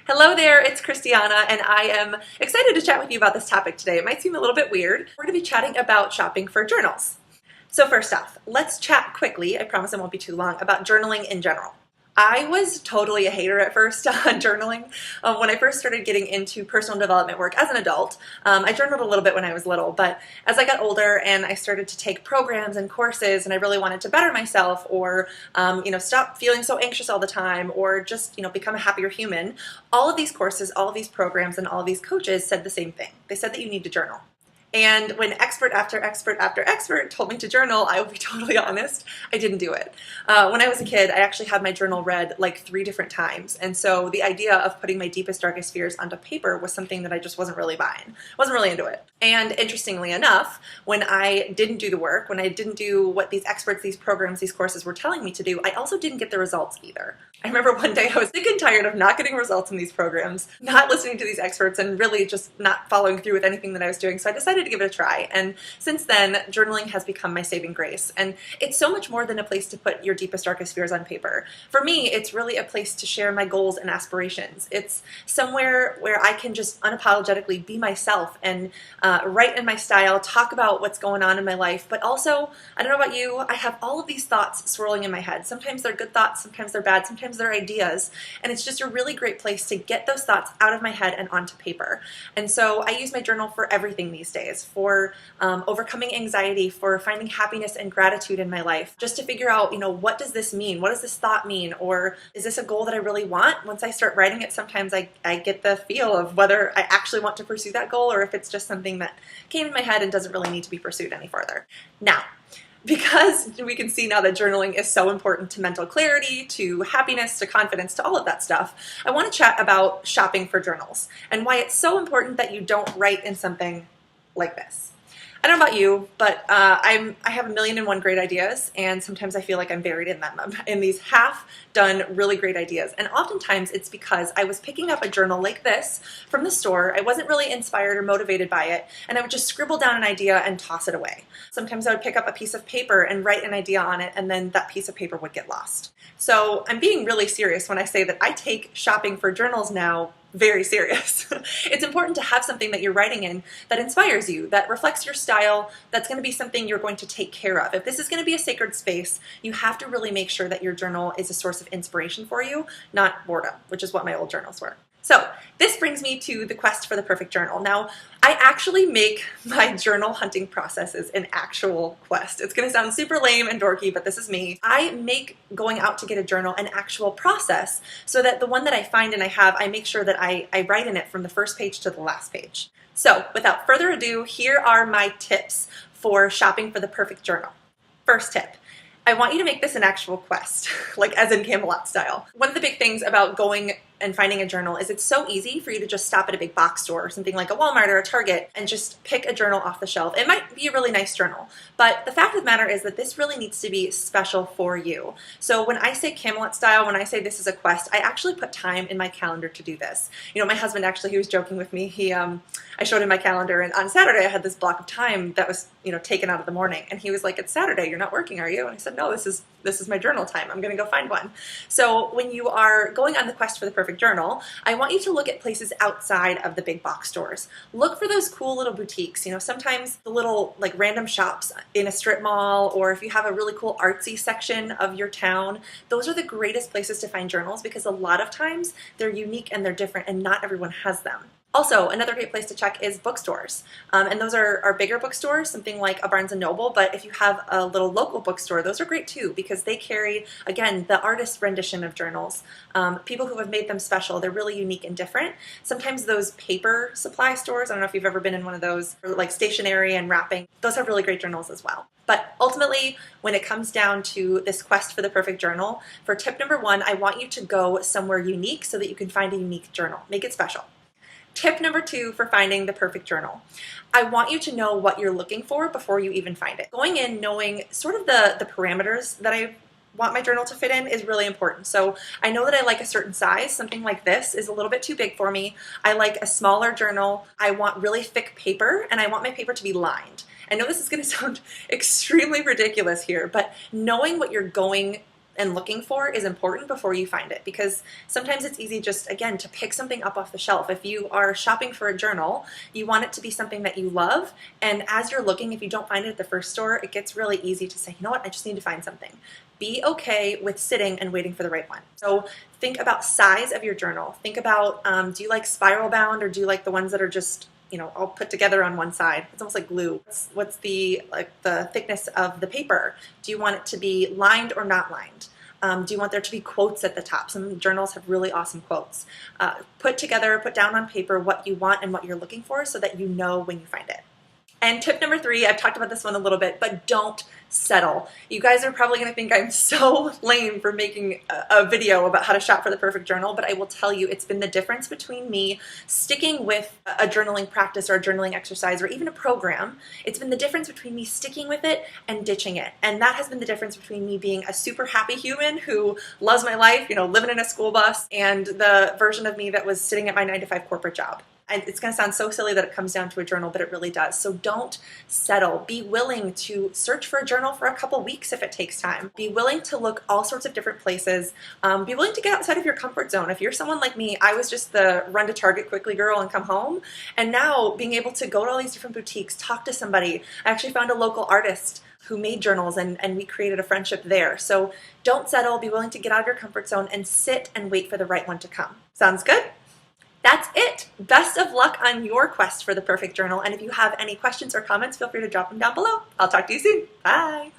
Hello there, it's Christiana, and I am excited to chat with you about this topic today. It might seem a little bit weird. We're going to be chatting about shopping for journals. So first off, let's chat quickly, I promise it won't be too long, about journaling in general. I was totally a hater at first on journaling. When I first started getting into personal development work as an adult, I journaled a little bit when I was little, but as I got older and I started to take programs and courses and I really wanted to better myself or stop feeling so anxious all the time or just become a happier human, all of these courses, all of these programs, and all of these coaches said the same thing. They said that you need to journal. And when expert after expert after expert told me to journal, I will be totally honest, I didn't do it. When I was a kid, I actually had my journal read like 3 different times. And so the idea of putting my deepest, darkest fears onto paper was something that I just wasn't really buying. Wasn't really into it. And interestingly enough, when I didn't do the work, when I didn't do what these experts, these programs, these courses were telling me to do, I also didn't get the results either. I remember one day I was sick and tired of not getting results in these programs, not listening to these experts, and really just not following through with anything that I was doing. So I decided to give it a try. And since then, journaling has become my saving grace. And it's so much more than a place to put your deepest, darkest fears on paper. For me, it's really a place to share my goals and aspirations. It's somewhere where I can just unapologetically be myself and write in my style, talk about what's going on in my life. But also, I don't know about you, I have all of these thoughts swirling in my head. Sometimes they're good thoughts, sometimes they're bad, sometimes they're ideas. And it's just a really great place to get those thoughts out of my head and onto paper. And so I use my journal for everything these days, for overcoming anxiety, for finding happiness and gratitude in my life, just to figure out, what does this mean? What does this thought mean? Or is this a goal that I really want? Once I start writing it, sometimes I get the feel of whether I actually want to pursue that goal or if it's just something that came in my head and doesn't really need to be pursued any further. Now, because we can see now that journaling is so important to mental clarity, to happiness, to confidence, to all of that stuff, I want to chat about shopping for journals and why it's so important that you don't write in something like this. I don't know about you, but I have 1,000,001 great ideas, and sometimes I feel like I'm buried in them, in these half-done, really great ideas. And oftentimes it's because I was picking up a journal like this from the store, I wasn't really inspired or motivated by it, and I would just scribble down an idea and toss it away. Sometimes I would pick up a piece of paper and write an idea on it, and then that piece of paper would get lost. So I'm being really serious when I say that I take shopping for journals now very serious. It's important to have something that you're writing in that inspires you, that reflects your style, that's going to be something you're going to take care of. If this is going to be a sacred space, you have to really make sure that your journal is a source of inspiration for you, not boredom, which is what my old journals were. So this brings me to the quest for the perfect journal. Now, I actually make my journal hunting processes an actual quest. It's going to sound super lame and dorky, but this is me. I make going out to get a journal an actual process so that the one that I find and I make sure that I write in it from the first page to the last page. So without further ado, here are my tips for shopping for the perfect journal. First tip. I want you to make this an actual quest, like as in Camelot style. One of the big things about going and finding a journal is it's so easy for you to just stop at a big box store or something like a Walmart or a Target and just pick a journal off the shelf. It might be a really nice journal, but the fact of the matter is that this really needs to be special for you. So when I say Camelot style, when I say this is a quest, I actually put time in my calendar to do this. My husband actually, he was joking with me. I showed him my calendar, and on Saturday I had this block of time that was, taken out of the morning, and he was like, "It's Saturday, you're not working, are you?" And I said, "No, this is my journal time. I'm going to go find one." So when you are going on the quest for the perfect journal, I want you to look at places outside of the big box stores. Look for those cool little boutiques. Sometimes the little like random shops in a strip mall, or if you have a really cool artsy section of your town, those are the greatest places to find journals because a lot of times they're unique and they're different and not everyone has them. Also, another great place to check is bookstores. And those are bigger bookstores, something like a Barnes & Noble, but if you have a little local bookstore, those are great too because they carry, again, the artist's rendition of journals. People who have made them special, they're really unique and different. Sometimes those paper supply stores, I don't know if you've ever been in one of those, or like stationery and wrapping, those have really great journals as well. But ultimately, when it comes down to this quest for the perfect journal, for tip number 1, I want you to go somewhere unique so that you can find a unique journal. Make it special. Tip number 2 for finding the perfect journal. I want you to know what you're looking for before you even find it. Going in knowing sort of the parameters that I want my journal to fit in is really important. So I know that I like a certain size. Something like this is a little bit too big for me. I like a smaller journal. I want really thick paper, and I want my paper to be lined. I know this is going to sound extremely ridiculous here, but knowing what you're going and looking for is important before you find it, because sometimes it's easy just, again, to pick something up off the shelf. If you are shopping for a journal, you want it to be something that you love, and as you're looking, if you don't find it at the first store, it gets really easy to say, you know what, I just need to find something. Be okay with sitting and waiting for the right one. So think about size of your journal. Think about, do you like spiral bound, or do you like the ones that are just, you know, all put together on one side? It's almost like glue. What's the thickness of the paper? Do you want it to be lined or not lined? Do you want there to be quotes at the top? Some journals have really awesome quotes. Put down on paper what you want and what you're looking for so that you know when you find it. And tip number 3, I've talked about this one a little bit, but don't settle. You guys are probably going to think I'm so lame for making a video about how to shop for the perfect journal, but I will tell you, it's been the difference between me sticking with a journaling practice or a journaling exercise or even a program. It's been the difference between me sticking with it and ditching it. And that has been the difference between me being a super happy human who loves my life, you know, living in a school bus, and the version of me that was sitting at my 9-to-5 corporate job. And it's going to sound so silly that it comes down to a journal, but it really does. So don't settle. Be willing to search for a journal for a couple weeks if it takes time. Be willing to look all sorts of different places. Be willing to get outside of your comfort zone. If you're someone like me, I was just the run to Target quickly girl and come home. And now being able to go to all these different boutiques, talk to somebody. I actually found a local artist who made journals, and we created a friendship there. So don't settle. Be willing to get out of your comfort zone and sit and wait for the right one to come. Sounds good? That's it. Best of luck on your quest for the perfect journal. And if you have any questions or comments, feel free to drop them down below. I'll talk to you soon. Bye.